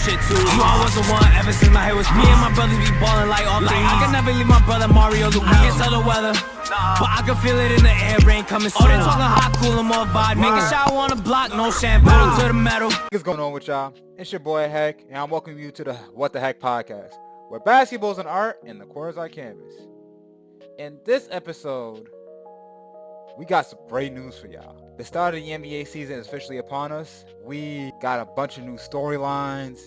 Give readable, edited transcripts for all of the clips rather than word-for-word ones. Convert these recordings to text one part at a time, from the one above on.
shit too. You all was the one ever since my hair was me and my brothers be ballin' like all three. I can never leave my brother Mario Luke. I can tell the weather, but I can feel it in the air, rain coming soon. Oh, they talking hot, cool, and more vibe. Making shower on the block, no shampoo to the metal. What's going on with y'all? It's your boy Heck, and I'm welcoming you to the Wat.Da.Hecpodcast, where basketball's an art and the court is our canvas. In this episode, we got some great news for y'all. The start of the NBA season is officially upon us. We got a bunch of new storylines.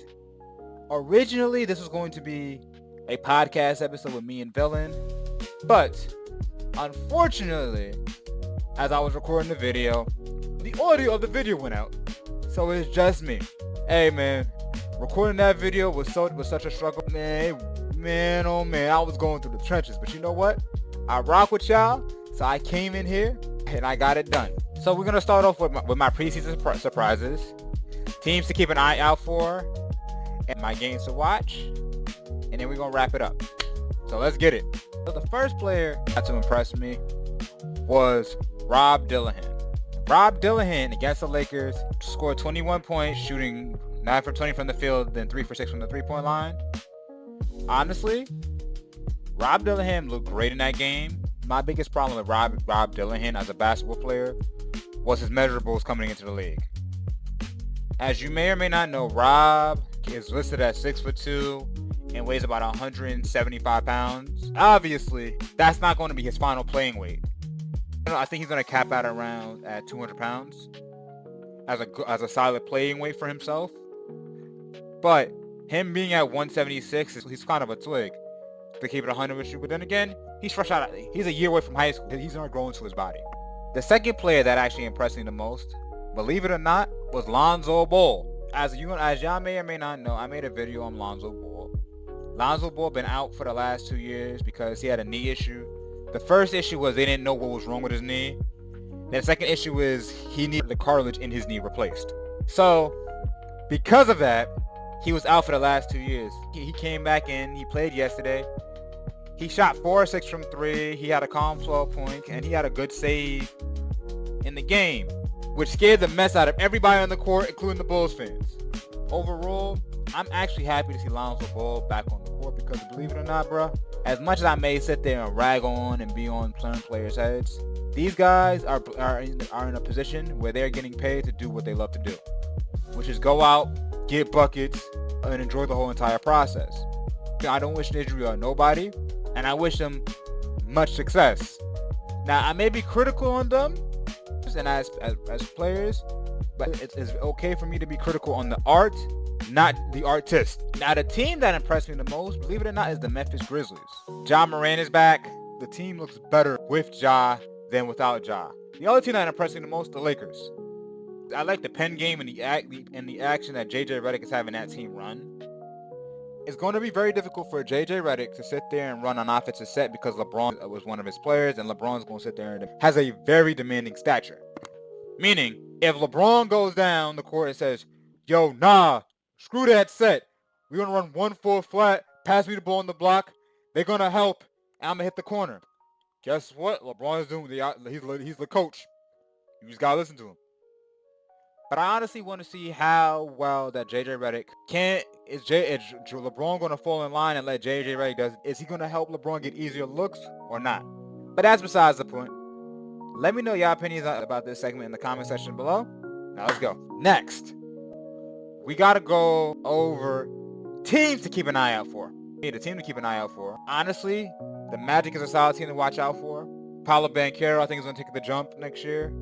Originally, this was going to be a podcast episode with me and Villen, but unfortunately, as I was recording the video, the audio of the video went out, so it's just me. Hey man, recording that video was such a struggle, man, oh man, I was going through the trenches. But you know what? I rock with y'all, so I came in here and I got it done. So we're gonna start off with my preseason surprises, teams to keep an eye out for, and my games to watch, and then we're gonna wrap it up. So let's get it. So the first player to impress me was Wat.Da.Hecpodcast. Wat.Da.Hecpodcast against the Lakers scored 21 points, shooting 9 for 20 from the field, then 3 for 6 from the three-point line. Honestly, Wat.Da.Hecpodcast looked great in that game. My biggest problem with Wat.Da.Hecpodcast as a basketball player was his measurables coming into the league. As you may or may not know, Rob is listed at 6'2" and weighs about 175 pounds. Obviously, that's not going to be his final playing weight. I think he's going to cap out around at 200 pounds as a solid playing weight for himself. But him being at 176, he's kind of a twig, to keep it 100 with you. But then again, he's fresh out. He's a year away from high school. He's not growing to his body. The second player that actually impressed me the most, believe it or not, was Lonzo Ball. As y'all may or may not know, I made a video on Lonzo Ball. Lonzo Ball been out for the last 2 years because he had a knee issue. The first issue was they didn't know what was wrong with his knee. The second issue is he needed the cartilage in his knee replaced. So, because of that, he was out for the last 2 years. He came back in, he played yesterday. He shot 4-6 from 3, he had a calm 12 points, and he had a good save in the game, which scared the mess out of everybody on the court, including the Bulls fans. Overall, I'm actually happy to see Lonzo Ball back on the court because, believe it or not, bro, as much as I may sit there and rag on and be on certain players' heads, these guys are in a position where they're getting paid to do what they love to do, which is go out, get buckets, and enjoy the whole entire process. I don't wish injury on nobody, and I wish them much success. Now, I may be critical on them and as players, but it's okay for me to be critical on the art, not the artist. Now, the team that impressed me the most, believe it or not, is the Memphis Grizzlies. Ja Morant is back. The team looks better with Ja than without Ja. The other team that impressed me the most, the Lakers. I like the pen game and the action that JJ Redick is having that team run. It's going to be very difficult for JJ Redick to sit there and run an offensive set because LeBron was one of his players, and LeBron's going to sit there and has a very demanding stature. Meaning, if LeBron goes down the court and says, yo, nah, screw that set. We're going to run 1 full flat, pass me the ball on the block. They're going to help, and I'm going to hit the corner. Guess what? LeBron is doing he's the coach. You just got to listen to him. But I honestly want to see how well that JJ Redick is LeBron going to fall in line and let JJ Redick does? Is he going to help LeBron get easier looks or not? But that's besides the point. Let me know your opinions about this segment in the comment section below. Now let's go. Next, we got to go over teams to keep an eye out for. The team to keep an eye out for. Honestly, the Magic is a solid team to watch out for. Paolo Banchero, I think, is going to take the jump next year.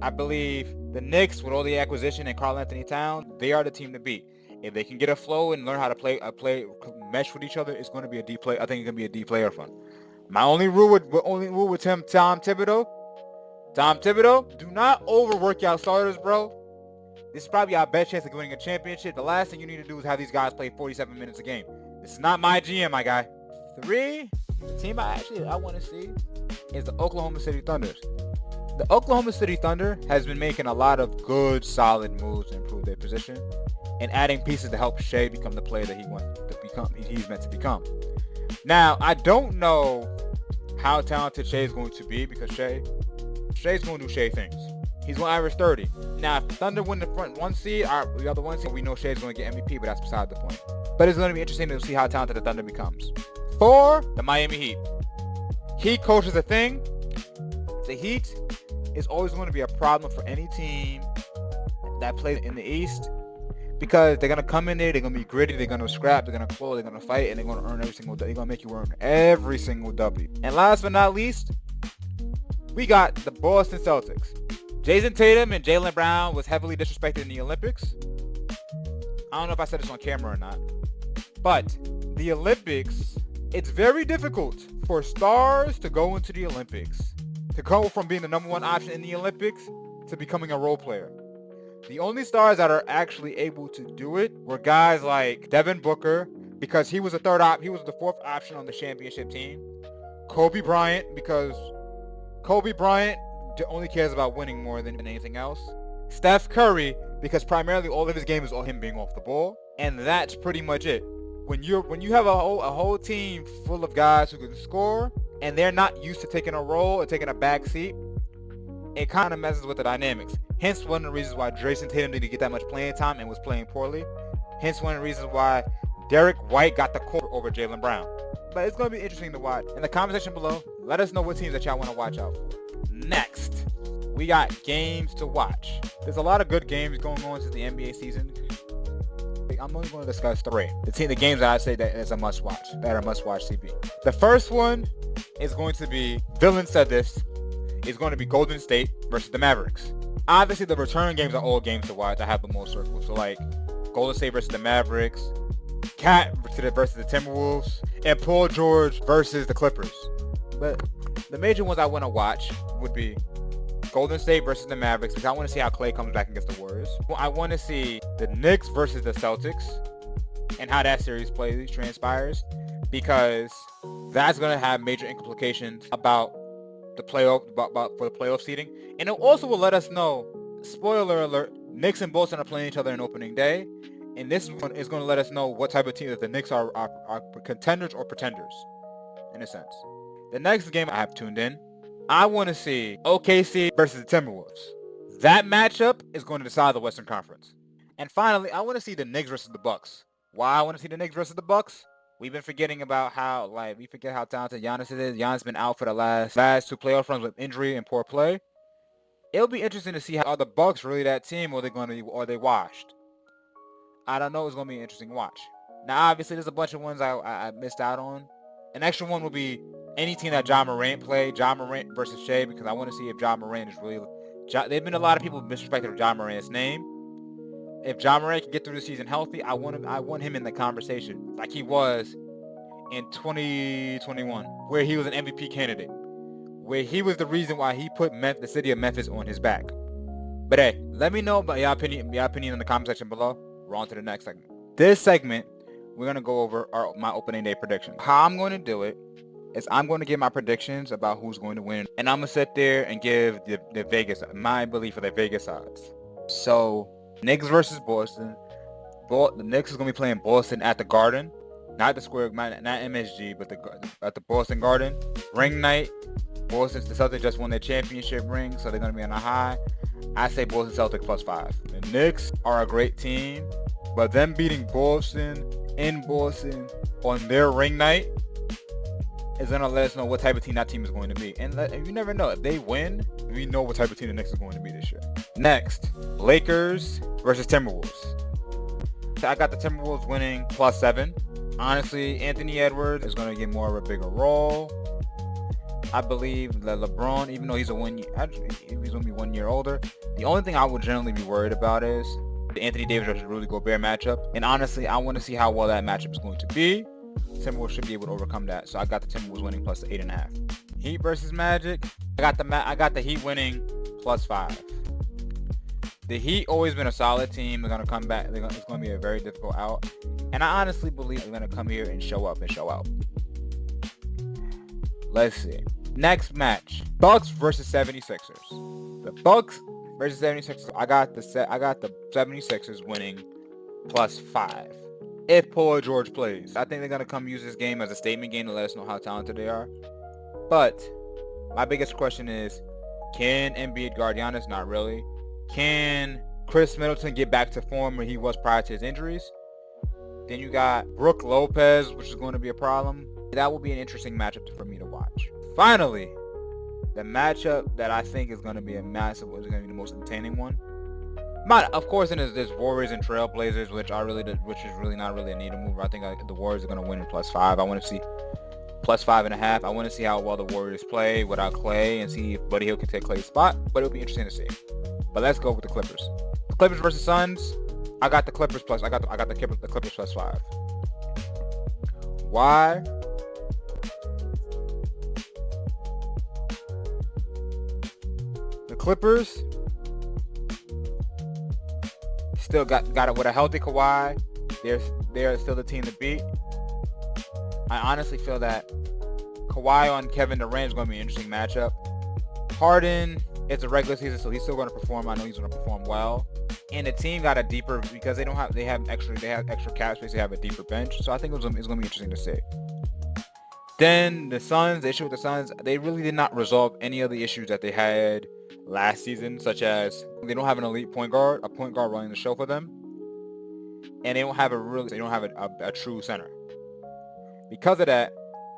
I believe the Knicks, with all the acquisition and Karl Anthony Towns, they are the team to beat. If they can get a flow and learn how to mesh with each other, it's going to be a deep play. I think it's going to be a deep player fun. My only rule with Tom Thibodeau, do not overwork your starters, bro. This is probably our best chance of winning a championship. The last thing you need to do is have these guys play 47 minutes a game. This is not my GM, my guy. 3, the team I want to see is the Oklahoma City Thunder. The Oklahoma City Thunder has been making a lot of good, solid moves to improve their position and adding pieces to help Shea become the player that he's meant to become. Now, I don't know how talented Shea is going to be because Shea's going to do Shea things. He's going to average 30. Now, if Thunder win the front one seed, we got the one seed, we know Shea's going to get MVP, but that's beside the point. But it's going to be interesting to see how talented the Thunder becomes. 4, the Miami Heat. Heat coach is a thing. The Heat is always going to be a problem for any team that plays in the East, because they're going to come in there, they're going to be gritty, they're going to scrap, they're going to claw, they're going to fight, and they're going to earn every single W. They're going to make you earn every single W. And last but not least, we got the Boston Celtics. Jason Tatum and Jaylen Brown was heavily disrespected in the Olympics. I don't know if I said this on camera or not, but the Olympics, it's very difficult for stars to go into the Olympics, to go from being the number one option in the Olympics to becoming a role player. The only stars that are actually able to do it were guys like Devin Booker, because he was the fourth option on the championship team. Kobe Bryant, because Kobe Bryant only cares about winning more than anything else. Steph Curry, because primarily all of his game is all him being off the ball. And that's pretty much it. When you have a whole team full of guys who can score, and they're not used to taking a role or taking a back seat, it kind of messes with the dynamics. Hence one of the reasons why Jason Tatum didn't get that much playing time and was playing poorly. Hence one of the reasons why Derek White got the call over Jaylen Brown. But it's going to be interesting to watch. In the comment section below, let us know what teams that y'all want to watch out for. Next, we got games to watch. There's a lot of good games going on since the NBA season. I'm only going to discuss 3. The games that I say that is a must-watch, that are must-watch CB. The first one is going to be, Villen said this, is going to be Golden State versus the Mavericks. Obviously, the return games are all games to watch. I have them all circled. So, like, Golden State versus the Mavericks, Cat versus the Timberwolves, and Paul George versus the Clippers. But the major ones I want to watch would be Golden State versus the Mavericks, because I want to see how Klay comes back against the Warriors. I want to see the Knicks versus the Celtics and how that series transpires, because that's going to have major implications about the playoff, for the playoff seeding. And it also will let us know, spoiler alert, Knicks and Boston are playing each other on opening day, and this one is going to let us know what type of team that the Knicks are contenders or pretenders, in a sense. The next game I have tuned in, I want to see OKC versus the Timberwolves. That matchup is going to decide the Western Conference. And finally, I want to see the Knicks versus the Bucks. Why I want to see the Knicks versus the Bucks? We've been forgetting about how, we forget how talented Giannis is. Giannis been out for the last 2 playoff runs with injury and poor play. It'll be interesting to see how, are the Bucks really that team, or are they washed? I don't know. It's going to be an interesting watch. Now, obviously, there's a bunch of ones I missed out on. An extra one will be any team that Ja Morant played, Ja Morant versus Shea, because I want to see if Ja Morant is really... There've been a lot of people disrespecting Ja Morant's name. If Ja Morant can get through the season healthy, I want him in the conversation, like he was in 2021, where he was an MVP candidate, where he was the reason why he put the city of Memphis on his back. But hey, let me know about your opinion in the comment section below. We're on to the next segment. This segment, we're going to go over my opening day predictions. How I'm going to do it is I'm going to give my predictions about who's going to win, and I'm going to sit there and give the Vegas, my belief for the Vegas odds. So, Knicks versus Boston. The Knicks is going to be playing Boston at the Garden. Not the Square, not MSG, but at the Boston Garden. Ring night. The Celtics just won their championship ring, so they're going to be on a high. I say Boston Celtics +5. The Knicks are a great team, but them beating Boston in Boston on their ring night is going to let us know what type of team that team is going to be. And you never know. If they win, we know what type of team the Knicks is going to be this year. Next, Lakers versus Timberwolves. I got the Timberwolves winning +7. Honestly, Anthony Edwards is going to get more of a bigger role. I believe that LeBron, even though he's he's going to be 1 year older, the only thing I would generally be worried about is the Anthony Davis versus Rudy Gobert matchup. And honestly, I want to see how well that matchup is going to be. Timberwolves should be able to overcome that. So I got the Timberwolves winning +8.5. Heat versus Magic. I got the Heat winning +5. The Heat always been a solid team. They're gonna come back. It's gonna be a very difficult out, and I honestly believe they're gonna come here and show up and show out. Let's see. Next match: Bucks versus 76ers. The Bucks versus 76ers. I got the 76ers winning +5. If Paul George plays, I think they're gonna come use this game as a statement game to let us know how talented they are. But my biggest question is, Can Embiid guard Giannis? Not really. Can Chris Middleton get back to form where he was prior to his injuries? Then you got Brook Lopez, which is going to be a problem. That will be an interesting matchup for me to watch. Finally, the matchup that I think is going to be is going to be the most entertaining one. Of course, then there's Warriors and Trailblazers, which is really not really a needle mover. I think the Warriors are going to win in +5. I want to see +5.5. I want to see how well the Warriors play without Clay and see if Buddy Hield can take Clay's spot. But it'll be interesting to see. But let's go with the Clippers. Clippers versus Suns. I got the Clippers plus. I got the Clippers +5. Why? The Clippers still got it with a healthy Kawhi. They're still the team to beat. I honestly feel that Kawhi on Kevin Durant is going to be an interesting matchup. Harden, it's a regular season, so he's still going to perform. I know he's going to perform well. And the team got a deeper, because they have extra cap space. They have a deeper bench, so I think it's going to be interesting to see. Then the Suns, the issue with the Suns, they really did not resolve any of the issues that they had last season, such as they don't have an elite point guard, a point guard running the show for them, and they don't have a true center. Because of that,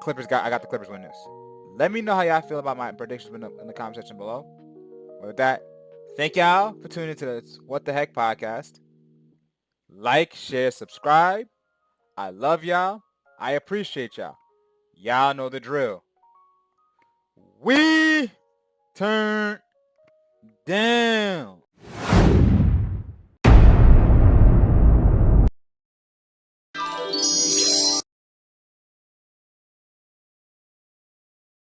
I got the Clippers win this. Let me know how y'all feel about my predictions in the comment section below. With that, thank y'all for tuning into this What the Heck podcast. Like, share, subscribe. I love y'all. I appreciate y'all. Y'all know the drill. We turn down.